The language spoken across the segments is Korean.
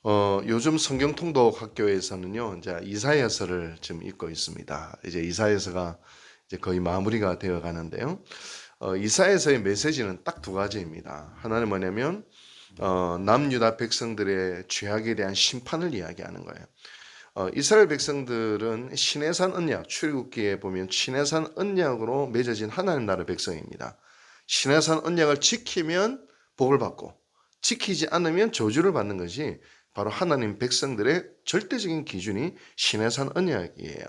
요즘 성경 통독 학교에서는요, 이제 이사야서를 지금 읽고 있습니다. 이제 이사야서가 이제 거의 마무리가 되어 가는데요. 이사야서의 메시지는 딱 두 가지입니다. 하나는 뭐냐면, 남유다 백성들의 죄악에 대한 심판을 이야기하는 거예요. 이스라엘 백성들은 시내산 언약, 출애굽기에 보면 시내산 언약으로 맺어진 하나님 나라 백성입니다. 시내산 언약을 지키면 복을 받고, 지키지 않으면 저주를 받는 것이 바로 하나님 백성들의 절대적인 기준이 시내산 언약이에요.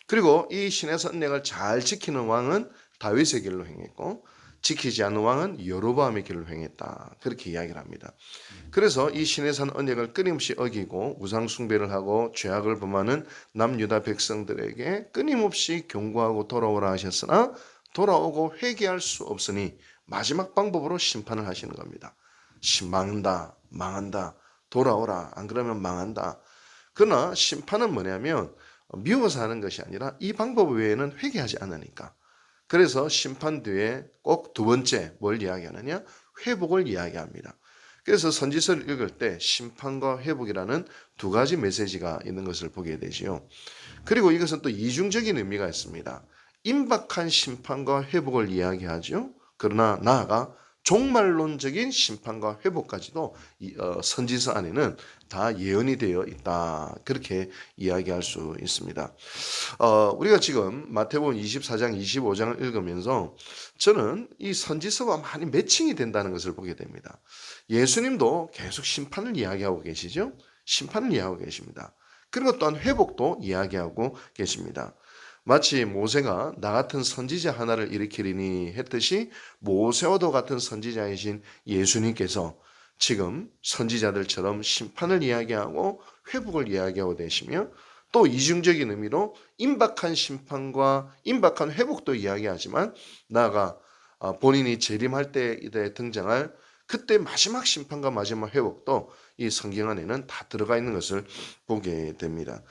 그리고 이 시내산 언약을 잘 지키는 왕은 다윗의 길로 행했고, 지키지 않는 왕은 여로보암의 길로 행했다. 그렇게 이야기를 합니다. 그래서 이 시내산 언약을 끊임없이 어기고 우상 숭배를 하고 죄악을 범하는 남유다 백성들에게 끊임없이 경고하고 돌아오라 하셨으나 돌아오고 회개할 수 없으니 마지막 방법으로 심판을 하시는 겁니다. 망한다, 망한다, 돌아오라, 안 그러면 망한다. 그러나 심판은 뭐냐면 미워서 하는 것이 아니라 이 방법 외에는 회개하지 않으니까. 그래서 심판 뒤에 꼭 두 번째 뭘 이야기하느냐? 회복을 이야기합니다. 그래서 선지서를 읽을 때 심판과 회복이라는 두 가지 메시지가 있는 것을 보게 되지요. 그리고 이것은 또 이중적인 의미가 있습니다. 임박한 심판과 회복을 이야기하죠. 그러나 나아가 종말론적인 심판과 회복까지도 선지서 안에는 다 예언이 되어 있다. 그렇게 이야기할 수 있습니다. 우리가 지금 마태복음 24장, 25장을 읽으면서 저는 이 선지서와 많이 매칭이 된다는 것을 보게 됩니다. 예수님도 계속 심판을 이야기하고 계시죠. 심판을 이야기하고 계십니다. 그리고 또한 회복도 이야기하고 계십니다. 마치 모세가 나 같은 선지자 하나를 일으키리니 했듯이 모세와도 같은 선지자이신 예수님께서 지금 선지자들처럼 심판을 이야기하고 회복을 이야기하고 계시며 또 이중적인 의미로 임박한 심판과 임박한 회복도 이야기하지만 나아가 본인이 재림할 때 등장할 그때 마지막 심판과 마지막 회복도 이 성경 안에는 다 들어가 있는 것을 보게 됩니다.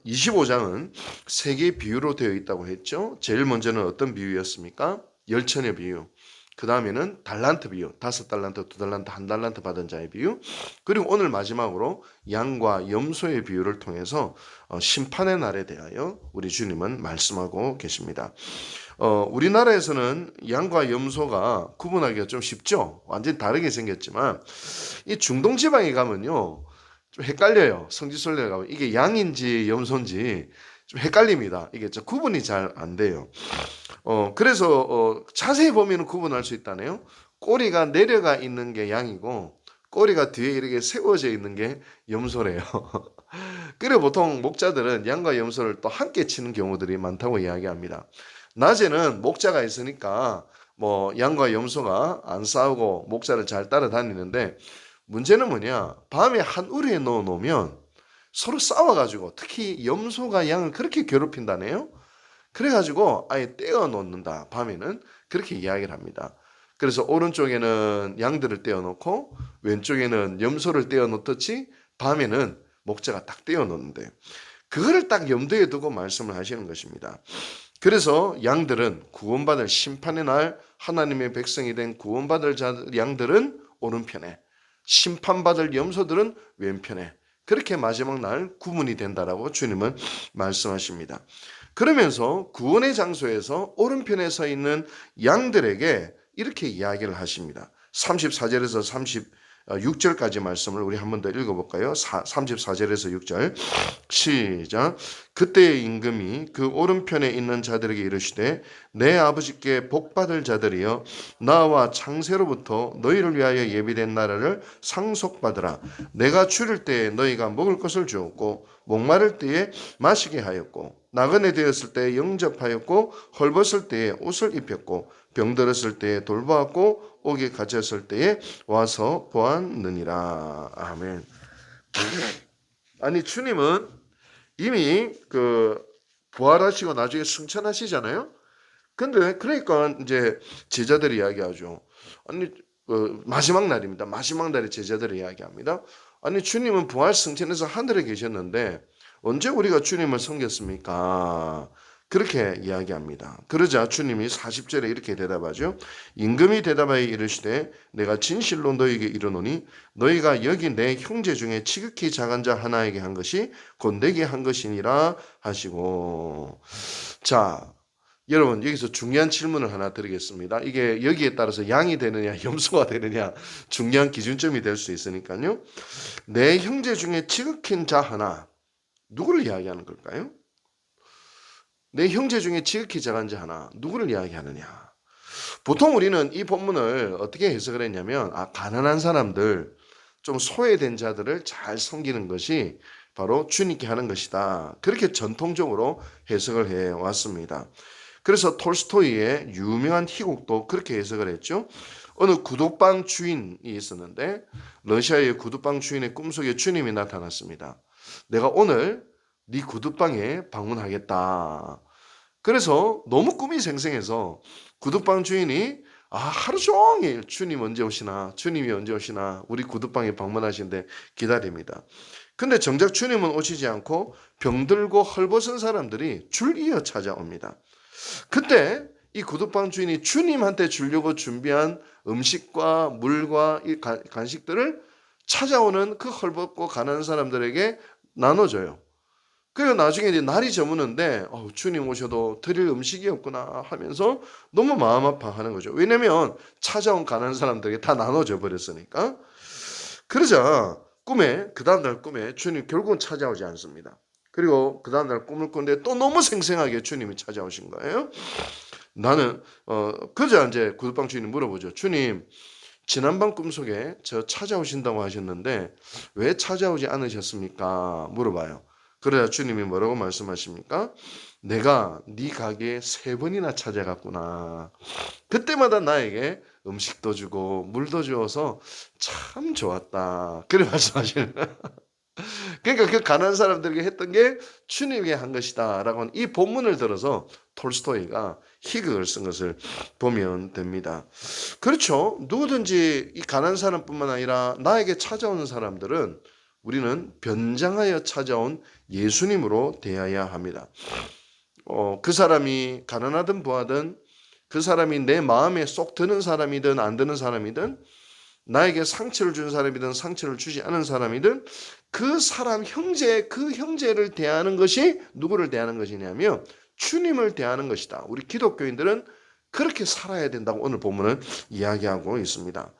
25장은 세 개의 비유로 되어 있다고 했죠. 제일 먼저는 어떤 비유였습니까? 열천의 비유. 그 다음에는 달란트 비유, 5달란트, 2달란트, 1달란트 받은 자의 비유. 그리고 오늘 마지막으로 양과 염소의 비유를 통해서 심판의 날에 대하여 우리 주님은 말씀하고 계십니다. 우리나라에서는 양과 염소가 구분하기가 좀 쉽죠. 완전히 다르게 생겼지만 이 중동 지방에 가면요. 좀 헷갈려요. 성지순례 가면 이게 양인지 염소인지 좀 헷갈립니다. 이게 좀 구분이 잘 안 돼요. 그래서 자세히 보면 구분할 수 있다네요. 꼬리가 내려가 있는 게 양이고 꼬리가 뒤에 이렇게 세워져 있는 게 염소래요. 그리고 보통 목자들은 양과 염소를 또 함께 치는 경우들이 많다고 이야기합니다. 낮에는 목자가 있으니까 뭐 양과 염소가 안 싸우고 목자를 잘 따라다니는데 문제는 뭐냐? 밤에 한 우리에 넣어 놓으면 서로 싸워가지고 특히 염소가 양을 그렇게 괴롭힌다네요. 그래가지고 아예 떼어 놓는다. 밤에는 그렇게 이야기를 합니다. 그래서 오른쪽에는 양들을 떼어 놓고 왼쪽에는 염소를 떼어 놓듯이 밤에는 목자가 딱 떼어 놓는데 그거를 딱 염두에 두고 말씀을 하시는 것입니다. 그래서 양들은 구원받을 심판의 날 하나님의 백성이 된 구원받을 양들은 오른편에 심판받을 염소들은 왼편에 그렇게 마지막 날 구분이 된다라고 주님은 말씀하십니다. 그러면서 구원의 장소에서 오른편에 서 있는 양들에게 이렇게 이야기를 하십니다. 34절에서 36절까지 말씀을 우리 한 번 더 읽어볼까요? 34절에서 6절 시작. 그때의 임금이 그 오른편에 있는 자들에게 이르시되 내 아버지께 복받을 자들이여 나와 창세로부터 너희를 위하여 예비된 나라를 상속받으라. 내가 추릴 때에 너희가 먹을 것을 주었고 목마를 때에 마시게 하였고 나그네 되었을 때에 영접하였고 헐벗을 때에 옷을 입혔고 병들었을 때에 돌보았고 옥에 갇혔을 때에 와서 보았느니라. 아멘. 아니 주님은 이미 부활하시고 나중에 승천하시잖아요. 근데 그러니까 이제 제자들이 이야기하죠. 아니 마지막 날입니다. 마지막 날에 제자들이 이야기합니다. 아니 주님은 부활 승천해서 하늘에 계셨는데 언제 우리가 주님을 섬겼습니까? 그렇게 이야기합니다. 그러자 주님이 40절에 이렇게 대답하죠. 임금이 대답하여 이르시되 내가 진실로 너희에게 이르노니 너희가 여기 내 형제 중에 지극히 작은 자 하나에게 한 것이 곧 내게 한 것이니라 하시고. 자, 여러분 여기서 중요한 질문을 하나 드리겠습니다. 이게 여기에 따라서 양이 되느냐 염소가 되느냐 중요한 기준점이 될 수 있으니까요. 내 형제 중에 지극히 자 하나, 누구를 이야기하는 걸까요? 내 형제 중에 지극히 작은 자 하나, 누구를 이야기하느냐? 보통 우리는 이 본문을 어떻게 해석을 했냐면 가난한 사람들, 좀 소외된 자들을 잘 섬기는 것이 바로 주님께 하는 것이다. 그렇게 전통적으로 해석을 해왔습니다. 그래서 톨스토이의 유명한 희곡도 그렇게 해석을 했죠. 어느 구두방 주인이 있었는데 러시아의 구두방 주인의 꿈속에 주님이 나타났습니다. 내가 오늘 네 구두방에 방문하겠다. 그래서 너무 꿈이 생생해서 구두방 주인이 하루 종일 주님 언제 오시나, 주님이 언제 오시나, 우리 구두방에 방문하시는데 기다립니다. 근데 정작 주님은 오시지 않고 병들고 헐벗은 사람들이 줄 이어 찾아옵니다. 그때 이 구두방 주인이 주님한테 주려고 준비한 음식과 물과 이 간식들을 찾아오는 그 헐벗고 가난한 사람들에게 나눠줘요. 그리고 나중에 이제 날이 저무는데 주님 오셔도 드릴 음식이 없구나 하면서 너무 마음 아파하는 거죠. 왜냐면 찾아온 가난한 사람들에게 다 나눠져 버렸으니까. 그러자 그 다음날 꿈에 주님 결국은 찾아오지 않습니다. 그리고 그 다음날 꿈을 꿨는데 또 너무 생생하게 주님이 찾아오신 거예요. 나는 그러자 이제 구두방 주인이 물어보죠. 주님, 지난밤 꿈속에 저 찾아오신다고 하셨는데 왜 찾아오지 않으셨습니까? 물어봐요. 그러자 주님이 뭐라고 말씀하십니까? 내가 네 가게에 3번이나 찾아갔구나. 그때마다 나에게 음식도 주고 물도 주어서 참 좋았다. 그렇게 말씀하시는 거예요. 그러니까 그 가난한 사람들에게 했던 게 주님에게 한 것이다 라고 하는 이 본문을 들어서 톨스토이가 희극을 쓴 것을 보면 됩니다. 그렇죠. 누구든지 이 가난한 사람뿐만 아니라 나에게 찾아오는 사람들은 우리는 변장하여 찾아온 예수님으로 대해야 합니다. 그 사람이 가난하든 부하든, 그 사람이 내 마음에 쏙 드는 사람이든 안 드는 사람이든, 나에게 상처를 준 사람이든 상처를 주지 않은 사람이든 그 사람 그 형제를 대하는 것이 누구를 대하는 것이냐면 주님을 대하는 것이다. 우리 기독교인들은 그렇게 살아야 된다고 오늘 본문은 이야기하고 있습니다.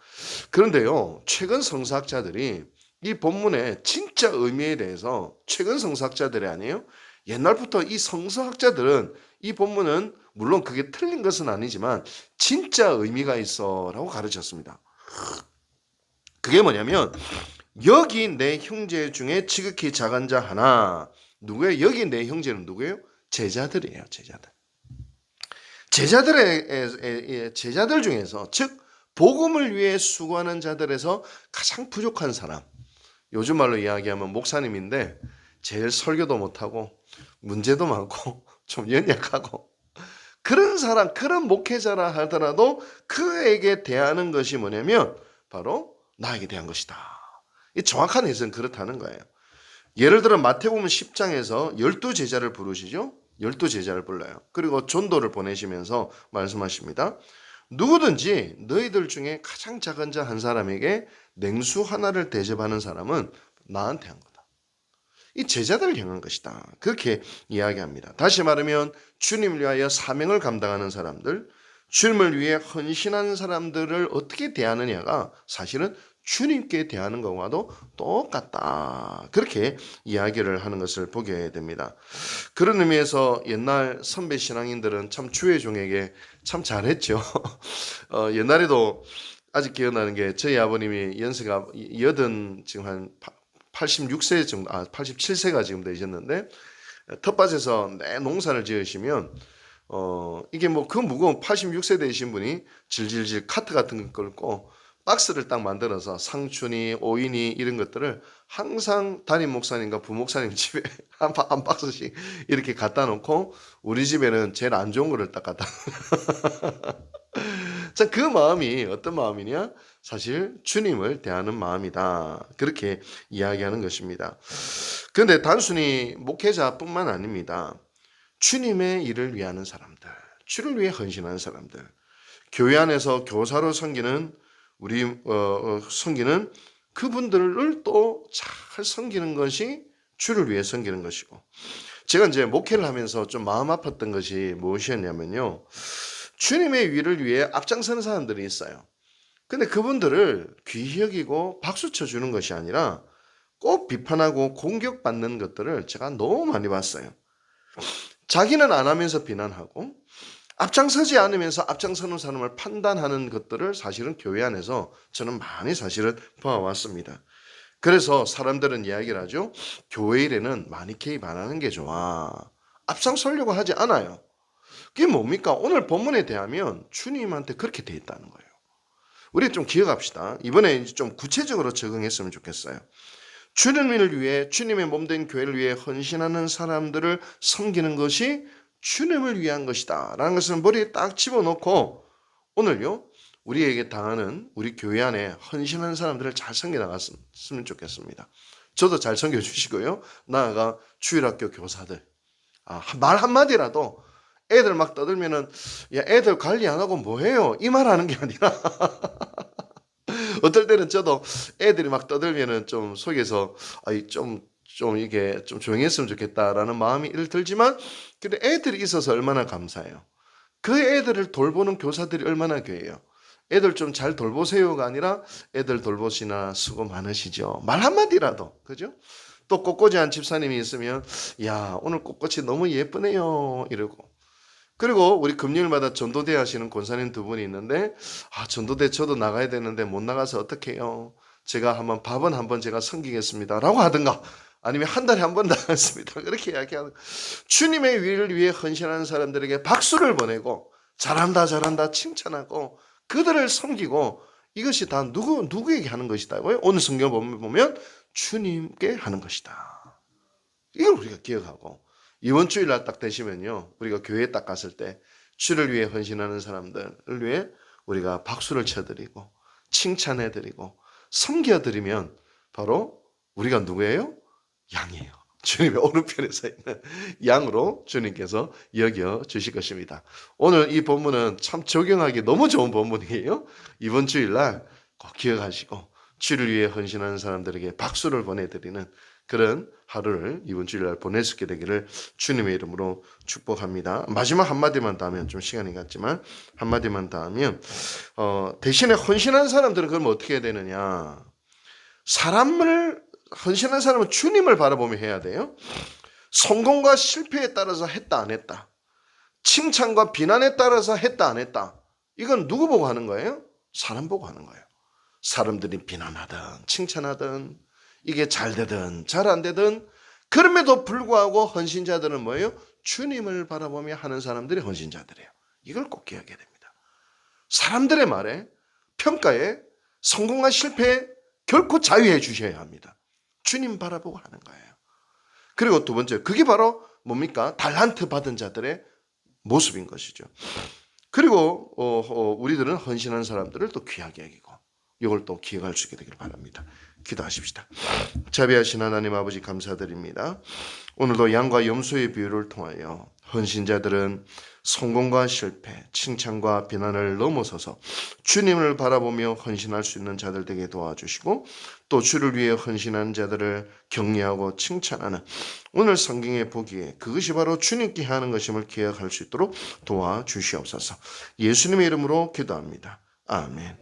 그런데요, 최근 성서학자들이 이 본문의 진짜 의미에 대해서, 최근 성서학자들이 아니에요, 옛날부터 이 성서학자들은 이 본문은 물론 그게 틀린 것은 아니지만 진짜 의미가 있어 라고 가르쳤습니다. 그게 뭐냐면 여기 내 형제 중에 지극히 작은 자 하나, 누구예요? 여기 내 형제는 누구예요? 제자들이에요. 제자들 중에서, 즉 복음을 위해 수고하는 자들에서 가장 부족한 사람, 요즘 말로 이야기하면 목사님인데 제일 설교도 못하고 문제도 많고 좀 연약하고 그런 사람, 그런 목회자라 하더라도 그에게 대하는 것이 뭐냐면 바로 나에게 대한 것이다. 이 정확한 해석은 그렇다는 거예요. 예를 들어 마태복음 10장에서 12제자를 부르시죠. 12제자를 불러요. 그리고 전도를 보내시면서 말씀하십니다. 누구든지 너희들 중에 가장 작은 자 한 사람에게 냉수 하나를 대접하는 사람은 나한테 한 거다. 이 제자들을 향한 것이다. 그렇게 이야기합니다. 다시 말하면 주님을 위하여 사명을 감당하는 사람들, 주님을 위해 헌신하는 사람들을 어떻게 대하느냐가 사실은 주님께 대하는 것과도 똑같다. 그렇게 이야기를 하는 것을 보게 됩니다. 그런 의미에서 옛날 선배 신앙인들은 참 주의 종에게 참 잘했죠. 옛날에도 아직 기억나는 게 저희 아버님이 연세가 지금 한 86세 정도, 87세가 지금 되셨는데 텃밭에서 내 농사를 지으시면 이게 뭐 그 무거운 86세 되신 분이 질질질 카트 같은 걸 끌고 박스를 딱 만들어서 상추니 오이니 이런 것들을 항상 담임 목사님과 부목사님 집에 한 박스씩 이렇게 갖다 놓고 우리 집에는 제일 안 좋은 거를 딱 갖다 자, 그 마음이 어떤 마음이냐? 사실 주님을 대하는 마음이다. 그렇게 이야기하는 것입니다. 그런데 단순히 목회자뿐만 아닙니다. 주님의 일을 위하는 사람들, 주를 위해 헌신하는 사람들, 교회 안에서 교사로 섬기는 섬기는 그분들을 또 잘 섬기는 것이 주를 위해 섬기는 것이고, 제가 이제 목회를 하면서 좀 마음 아팠던 것이 무엇이었냐면요, 주님의 일을 위해 앞장서는 사람들이 있어요. 근데 그분들을 귀히 여기고 박수 쳐주는 것이 아니라 꼭 비판하고 공격받는 것들을 제가 너무 많이 봤어요. 자기는 안 하면서 비난하고 앞장서지 않으면서 앞장서는 사람을 판단하는 것들을 사실은 교회 안에서 저는 많이 사실은 봐왔습니다. 그래서 사람들은 이야기를 하죠. 교회 일에는 많이 개입 안 하는 게 좋아. 앞장서려고 하지 않아요. 그게 뭡니까? 오늘 본문에 대하면 주님한테 그렇게 돼 있다는 거예요. 우리 좀 기억합시다. 이번에 좀 구체적으로 적응했으면 좋겠어요. 주님을 위해, 주님의 몸된 교회를 위해 헌신하는 사람들을 섬기는 것이 주님을 위한 것이다 라는 것을 머리에 딱 집어넣고, 오늘요 우리에게 당하는 우리 교회 안에 헌신하는 사람들을 잘 섬겨 나갔으면 좋겠습니다. 저도 잘 섬겨 주시고요, 나아가 주일학교 교사들, 말 한마디라도 애들 막 떠들면은, 야 애들 관리 안 하고 뭐해요, 이 말 하는 게 아니라 어떨 때는 저도 애들이 막 떠들면은 좀 속에서 좀 이게 좀 조용히 했으면 좋겠다라는 마음이 들지만, 근데 애들이 있어서 얼마나 감사해요. 그 애들을 돌보는 교사들이 얼마나 귀해요. 애들 좀 잘 돌보세요가 아니라 애들 돌보시나 수고 많으시죠. 말 한마디라도, 그죠? 또 꽃꽂이한 집사님이 있으면, 야 오늘 꽃꽃이 너무 예쁘네요 이러고. 그리고 우리 금요일마다 전도대 하시는 권사님 두 분이 있는데, 전도대 저도 나가야 되는데 못 나가서 어떡해요, 제가 한번 밥은 한번 제가 섬기겠습니다 라고 하든가, 아니면 한 달에 한 번 나갔습니다 그렇게 이야기하는, 주님의 일을 위해 헌신하는 사람들에게 박수를 보내고 잘한다 잘한다 칭찬하고 그들을 섬기고, 이것이 다 누구에게 하는 것이다고요? 오늘 성경 보면 주님께 하는 것이다. 이걸 우리가 기억하고, 이번 주일날 딱 되시면요, 우리가 교회에 딱 갔을 때 주를 위해 헌신하는 사람들을 위해 우리가 박수를 쳐드리고 칭찬해드리고 섬겨드리면 바로 우리가 누구예요? 양이에요. 주님의 오른편에 서 있는 양으로 주님께서 여겨 주실 것입니다. 오늘 이 본문은 참 적용하기 너무 좋은 본문이에요. 이번 주일날 꼭 기억하시고 주를 위해 헌신하는 사람들에게 박수를 보내드리는 그런 하루를 이번 주일날 보낼 수 있게 되기를 주님의 이름으로 축복합니다. 마지막 한마디만 더 하면, 좀 시간이 갔지만 한마디만 더 하면, 대신에 헌신하는 사람들은 그럼 어떻게 해야 되느냐, 헌신한 사람은 주님을 바라보며 해야 돼요. 성공과 실패에 따라서 했다 안 했다, 칭찬과 비난에 따라서 했다 안 했다, 이건 누구 보고 하는 거예요? 사람 보고 하는 거예요. 사람들이 비난하든 칭찬하든 이게 잘 되든 잘 안 되든, 그럼에도 불구하고 헌신자들은 뭐예요? 주님을 바라보며 하는 사람들이 헌신자들이에요. 이걸 꼭 기억해야 됩니다. 사람들의 말에, 평가에, 성공과 실패에 결코 자유해 주셔야 합니다. 주님 바라보고 하는 거예요. 그리고 두 번째, 그게 바로 뭡니까? 달란트 받은 자들의 모습인 것이죠. 그리고 우리들은 헌신하는 사람들을 또 귀하게 여기고, 이걸 또 기억할 수 있게 되기를 바랍니다. 기도하십시다. 자비하신 하나님 아버지, 감사드립니다. 오늘도 양과 염소의 비유를 통하여 헌신자들은 성공과 실패, 칭찬과 비난을 넘어서서 주님을 바라보며 헌신할 수 있는 자들 되게 도와주시고, 또 주를 위해 헌신한 자들을 격려하고 칭찬하는 오늘 성경의 보기에 그것이 바로 주님께 하는 것임을 기억할 수 있도록 도와주시옵소서. 예수님의 이름으로 기도합니다. 아멘.